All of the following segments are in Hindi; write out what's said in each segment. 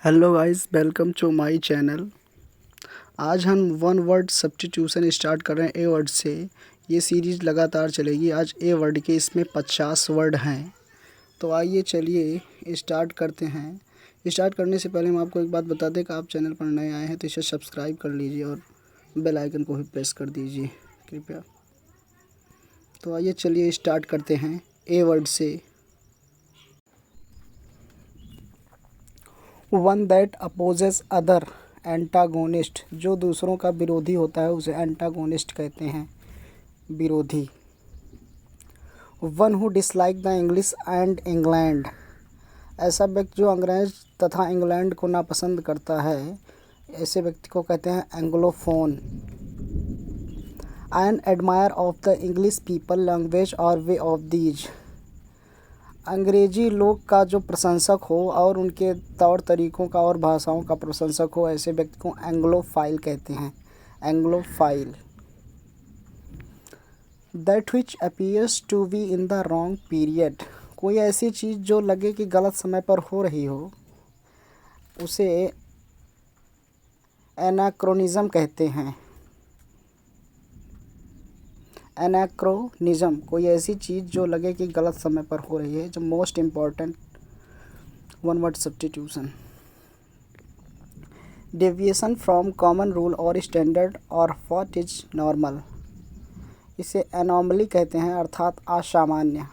Hello guys, welcome to my channel. आज हम वन वर्ड सब्स्टिट्यूशन स्टार्ट कर रहे हैं ए वर्ड से। ये सीरीज़ लगातार चलेगी। आज ए वर्ड के इसमें 50 वर्ड हैं। तो आइए चलिए स्टार्ट करते हैं। स्टार्ट करने से पहले हम आपको एक बात बता दें कि आप चैनल पर नए आए हैं तो इसे सब्सक्राइब कर लीजिए और बेल आइकन को भी प्रेस कर दीजिए कृपया। तो आइए चलिए स्टार्ट करते हैं ए वर्ड से। One that opposes other, antagonist. जो दूसरों का विरोधी होता है उसे एंटागोनिस्ट कहते हैं, विरोधी। One who dislike the English and England. ऐसा व्यक्ति जो अंग्रेज तथा इंग्लैंड को नापसंद करता है, ऐसे व्यक्ति को कहते हैं anglophone. An admire of the English people, language और वे ऑफ दीज। अंग्रेजी लोग का जो प्रशंसक हो और उनके तौर तरीक़ों का और भाषाओं का प्रशंसक हो, ऐसे व्यक्ति को एंग्लोफाइल कहते हैं, Anglophile. That which appears to be in the wrong period. कोई ऐसी चीज़ जो लगे कि गलत समय पर हो रही हो, उसे एनाक्रोनिज़म कहते हैं, एनाक्रोनिज़म। कोई ऐसी चीज़ जो लगे कि गलत समय पर हो रही है। जो most important one word substitution. Deviation from common rule और स्टैंडर्ड और व्हाट इज नॉर्मल। इसे एनॉमली कहते हैं, अर्थात असामान्य।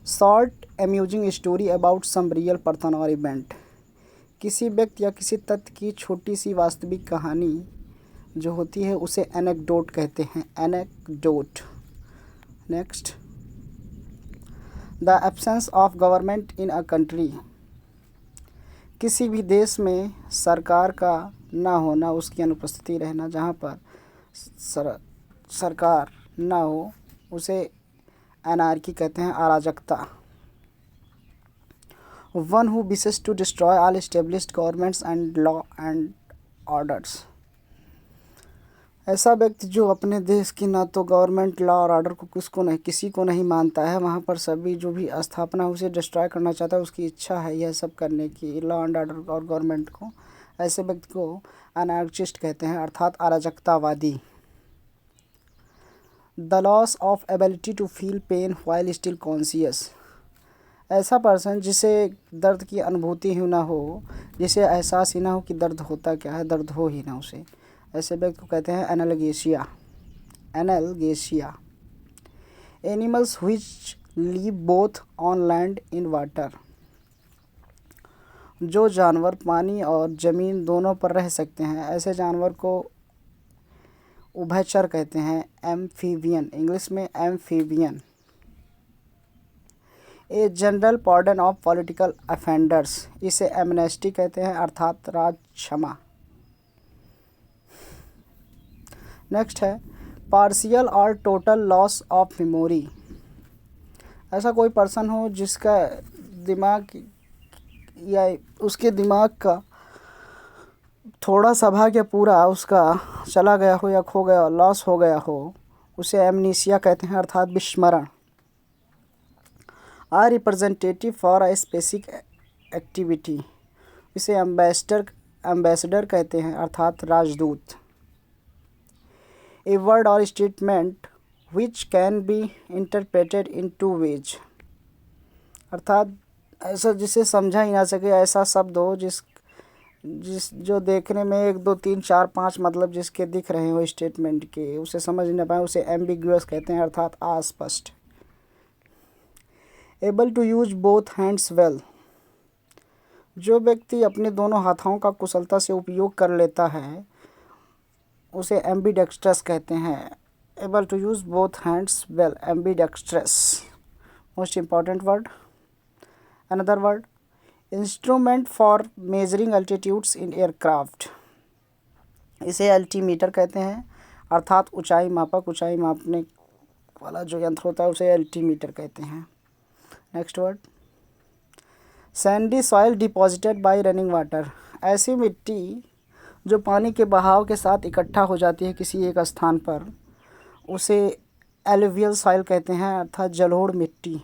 Short amusing story about some real person और इवेंट। किसी व्यक्ति या किसी तथ्य की छोटी सी वास्तविक कहानी जो होती है उसे एनेक्डोट कहते हैं, anecdote. Next, the absence of government in a country. किसी भी देश में सरकार का ना होना, उसकी अनुपस्थिति रहना। जहाँ पर सरकार ना हो उसे एनार्की कहते हैं, अराजकता। One who wishes to destroy all established governments and law and orders. ऐसा व्यक्ति जो अपने देश की ना तो गवर्नमेंट, लॉ और ऑर्डर को किसी को नहीं मानता है, वहाँ पर सभी जो भी स्थापना उसे डिस्ट्रॉय करना चाहता है, उसकी इच्छा है यह सब करने की, लॉ एंड ऑर्डर और गवर्नमेंट को। ऐसे व्यक्ति को अनार्किस्ट कहते हैं, अर्थात अराजकतावादी। The loss of ability to feel pain while still conscious. ऐसा पर्सन जिसे दर्द की अनुभूति ही ना हो, जिसे एहसास ही ना हो कि दर्द होता क्या है, दर्द हो ही ना उसे, ऐसे व्यक्ति को कहते हैं analgesia, analgesia. Animals which live both on land in water. जो जानवर पानी और ज़मीन दोनों पर रह सकते हैं, ऐसे जानवर को उभयचर कहते हैं, एम्फीबियन, इंग्लिश में amphibian. A general pardon of political offenders. इसे एमनेस्टी कहते हैं, अर्थात राज क्षमा। नेक्स्ट है पार्शियल और टोटल लॉस ऑफ मेमोरी। ऐसा कोई पर्सन हो जिसका दिमाग या उसके दिमाग का थोड़ा सा भाग या पूरा उसका चला गया हो या खो गया, लॉस हो गया हो, उसे एमनीसिया कहते हैं, अर्थात विस्मरण। A representative for a specific activity. इसे एम्बेसडर कहते हैं, अर्थात राजदूत। A word or statement which can be interpreted in two ways. अर्थात ऐसा जिसे समझा ही ना सके, ऐसा शब्द हो जिस जो देखने में 1 2 3 4 5 मतलब जिसके दिख रहे हो स्टेटमेंट के, उसे समझ नहीं पाए, उसे एम्बिग्यूअस कहते हैं, अर्थात अस्पष्ट। Able to use both hands well. जो व्यक्ति अपने दोनों हाथों का कुशलता से उपयोग कर लेता है उसे एम्बीडेक्स्ट्रस कहते हैं। Able to use both hands well, ambidextrous. Most important word, another word, instrument for measuring altitudes in aircraft. इसे अल्टीमीटर कहते हैं, अर्थात ऊंचाई मापक, ऊंचाई मापने वाला जो यंत्र होता है उसे अल्टीमीटर कहते हैं। Next word, Sandy soil deposited bye running water. ऐसी मिट्टी जो पानी के बहाव के साथ इकट्ठा हो जाती है किसी एक स्थान पर, उसे एलुवियल सॉइल कहते हैं, अर्थात जलोढ़ मिट्टी।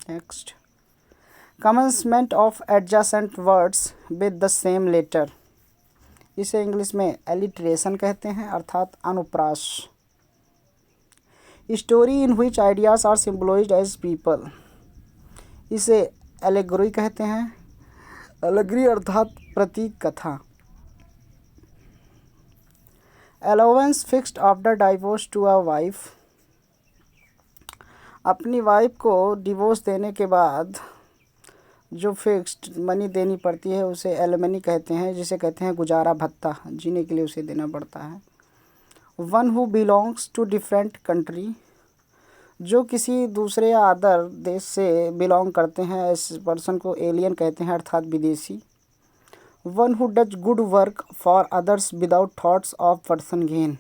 Next, commencement of adjacent words with the same letter, इसे इंग्लिश में एलिट्रेशन कहते हैं अर्थात अनुप्रास। Story in which ideas are symbolized as people, इसे एलेगोरी कहते हैं। एलेगरी अर्थात प्रतीक कथा। Allowance fixed after divorce to a wife, अपनी वाइफ को डिवोर्स देने के बाद जो फिक्स्ड मनी देनी पड़ती है उसे एलिमनी कहते हैं, जिसे कहते हैं गुजारा भत्ता, जीने के लिए उसे देना पड़ता है। One who belongs to different country, जो किसी दूसरे या अदर देश से बिलोंग करते हैं, इस पर्सन को एलियन कहते हैं अर्थात विदेशी। One who does good work for others without thoughts of person gain,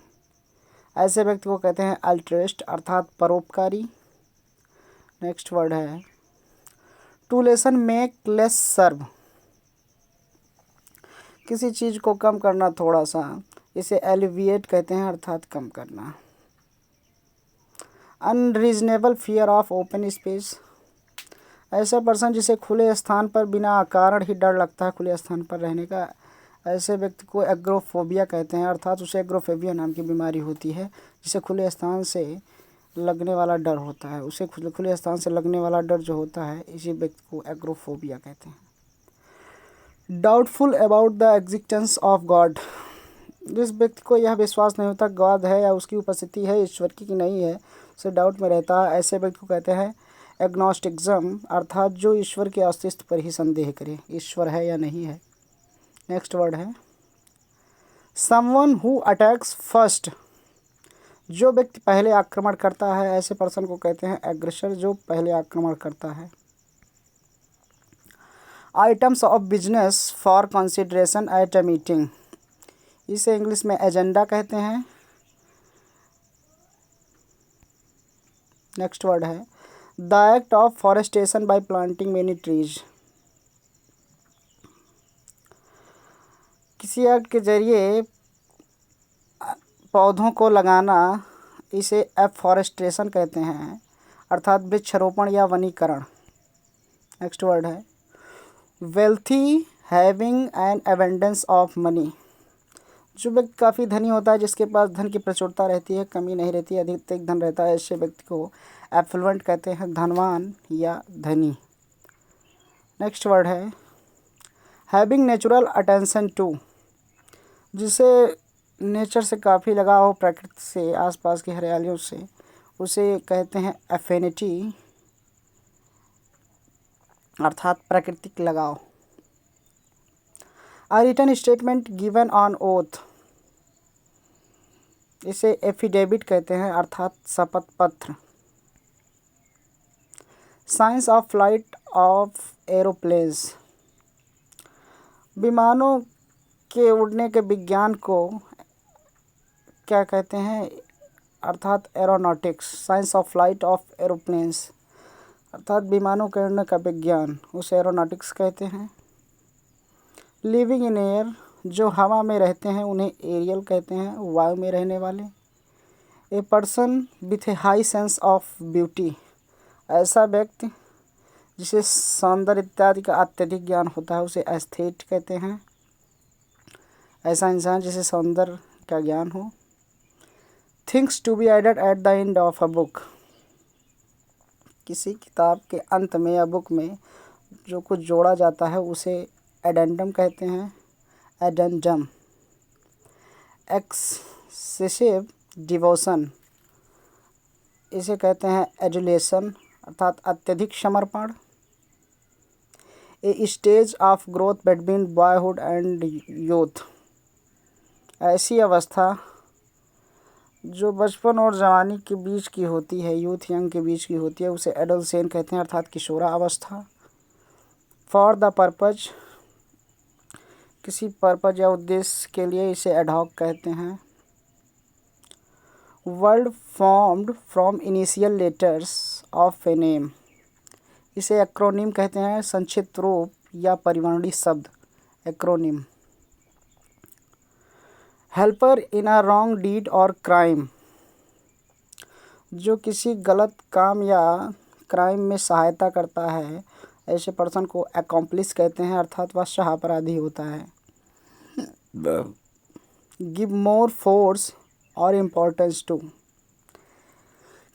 ऐसे व्यक्ति को कहते हैं अल्ट्रुइस्ट अर्थात परोपकारी। नेक्स्ट वर्ड है टू लेसन मेक लेस सर्व, किसी चीज़ को कम करना थोड़ा सा, इसे एलिविएट कहते हैं अर्थात कम करना। Unreasonable fear of open space, ऐसा पर्सन जिसे खुले स्थान पर बिना कारण ही डर लगता है खुले स्थान पर रहने का, ऐसे व्यक्ति को एग्रोफोबिया कहते हैं अर्थात उसे एग्रोफोबिया नाम की बीमारी होती है, जिसे खुले स्थान से लगने वाला डर होता है। उसे खुले स्थान से लगने वाला डर जो होता है इसी व्यक्ति को एग्रोफोबिया कहते हैं। Doubtful about the existence of God, जिस व्यक्ति को यह विश्वास नहीं होता गॉड है या उसकी उपस्थिति है ईश्वर की कि नहीं है, उसे डाउट में रहता है, ऐसे व्यक्ति को कहते हैं एग्नोस्टिज्म अर्थात जो ईश्वर के अस्तित्व पर ही संदेह करे, ईश्वर है या नहीं है। नेक्स्ट वर्ड है समवन हु अटैक्स फर्स्ट, जो व्यक्ति पहले आक्रमण करता है, ऐसे पर्सन को कहते हैं एग्रेसर, जो पहले आक्रमण करता है। Items of business for consideration at a meeting, इसे इंग्लिश में एजेंडा कहते हैं। नेक्स्ट वर्ड है the act of forestation bye planting many trees, किसी एक्ट के जरिए पौधों को लगाना, इसे एफॉरेस्टेशन कहते हैं अर्थात वृक्षारोपण या वनीकरण। नेक्स्ट वर्ड है wealthy having an abundance of money, जो व्यक्ति काफ़ी धनी होता है, जिसके पास धन की प्रचुरता रहती है, कमी नहीं रहती है, अधिक धन रहता है, ऐसे व्यक्ति को एफ्लुएंट कहते हैं धनवान या धनी। नेक्स्ट वर्ड है हैविंग नेचुरल अटेंशन टू, जिसे नेचर से काफ़ी लगाव हो, प्रकृति से, आसपास की हरियालियों से, उसे कहते हैं एफिनिटी अर्थात प्राकृतिक लगाव। A written statement given on oath, इसे एफिडेविट कहते हैं अर्थात शपथ पत्र। Science of flight of aeroplanes, विमानों के उड़ने के विज्ञान को क्या कहते हैं अर्थात aeronautics. Science of flight of aeroplanes अर्थात विमानों के उड़ने का विज्ञान, उसे एरोनॉटिक्स कहते हैं। लिविंग इन एयर, जो हवा में रहते हैं उन्हें एरियल कहते हैं, वायु में रहने वाले। A person with A high sense of beauty, ऐसा व्यक्ति जिसे सौंदर्य इत्यादि का अत्यधिक ज्ञान होता है उसे एस्थेट कहते हैं, ऐसा इंसान जिसे सौंदर्य का ज्ञान हो। Things to be added at the end of a book, किसी किताब के अंत में या बुक में जो कुछ जोड़ा जाता है उसे एडेंडम कहते हैं, एडेंडम। एक्सेसिव डिवोशन, इसे कहते हैं एजुलेशन अर्थात अत्यधिक समर्पण। A stage of growth between boyhood and youth, ऐसी अवस्था जो बचपन और जवानी के बीच की होती है, यूथ यंग के बीच की होती है, उसे एडोलसेन कहते हैं अर्थात किशोरा अवस्था। फॉर द पर्पज, किसी पर्पज या उद्देश्य के लिए, इसे एडहॉक कहते हैं। Word formed from initial letters of a name, इसे एक्रोनिम कहते हैं, संक्षिप्त रूप या परिवर्णी शब्द, acronym. Helper in a wrong deed और क्राइम, जो किसी गलत काम या क्राइम में सहायता करता है, ऐसे पर्सन को एकम्प्लिस कहते हैं, अर्थात वह सह अपराधी होता है। गिव मोर फोर्स और इम्पोर्टेंस टू,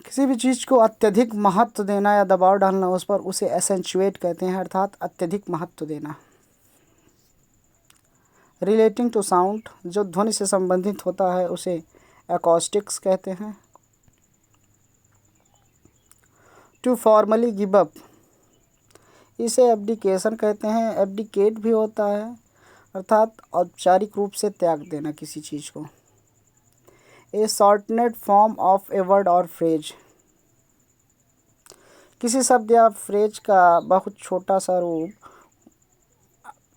किसी भी चीज़ को अत्यधिक महत्व देना या दबाव डालना उस पर, उसे एसेंचुएट कहते हैं, अर्थात अत्यधिक महत्व देना। रिलेटिंग टू साउंड, जो ध्वनि से संबंधित होता है उसे एकॉस्टिक्स कहते हैं। टू फॉर्मली गिव अप, इसे एब्डिकेशन कहते हैं, एब्डिकेट भी होता है, अर्थात औपचारिक रूप से त्याग देना किसी चीज़ को। ए शॉर्टनेड फॉर्म ऑफ ए वर्ड और फ्रेज, किसी शब्द या फ्रेज का बहुत छोटा सा रूप,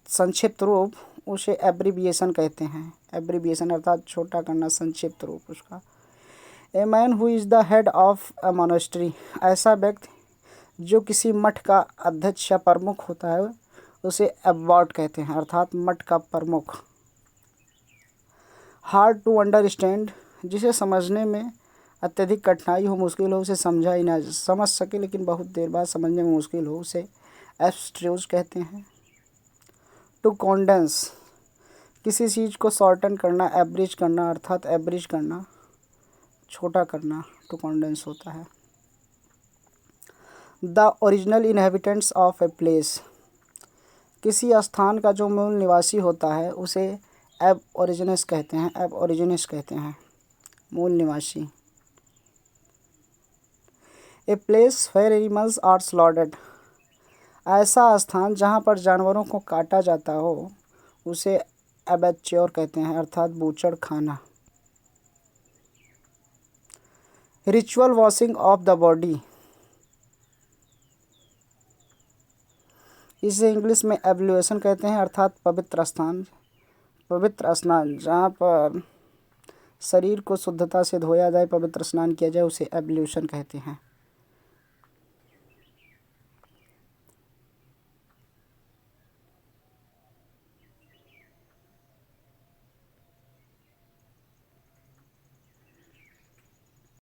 संक्षिप्त रूप, उसे एब्रिविएशन कहते हैं। एब्रिविएशन अर्थात छोटा करना, संक्षिप्त रूप उसका। A man who is the head of a monastery, ऐसा व्यक्ति जो किसी मठ का अध्यक्ष या प्रमुख होता है उसे एबॉट कहते हैं, अर्थात मठ का प्रमुख। हार्ड टू अंडरस्टैंड, जिसे समझने में अत्यधिक कठिनाई हो, मुश्किल हो, उसे समझा ही ना समझ सके लेकिन बहुत देर बाद समझने में मुश्किल हो, उसे एब्स्ट्रूज कहते हैं। टू कॉन्डेंस, किसी चीज़ को शॉर्टन करना, एब्रिज करना, अर्थात एब्रिज करना, छोटा करना, टू कॉन्डेंस होता है। The original inhabitants of a place, किसी स्थान का जो मूल निवासी होता है उसे एब ओरिजिनस कहते हैं, एब ओरिजिनस कहते हैं, मूल निवासी। A place where animals are slaughtered, ऐसा स्थान जहाँ पर जानवरों को काटा जाता हो उसे एबैच्योर कहते हैं, अर्थात बूचड़ खाना। Ritual washing of the body, इसे इंग्लिश में एब्ल्यूशन कहते हैं, अर्थात पवित्र स्नान, जहाँ पर शरीर को शुद्धता से धोया जाए, पवित्र स्नान किया जाए, उसे एब्ल्यूशन कहते हैं।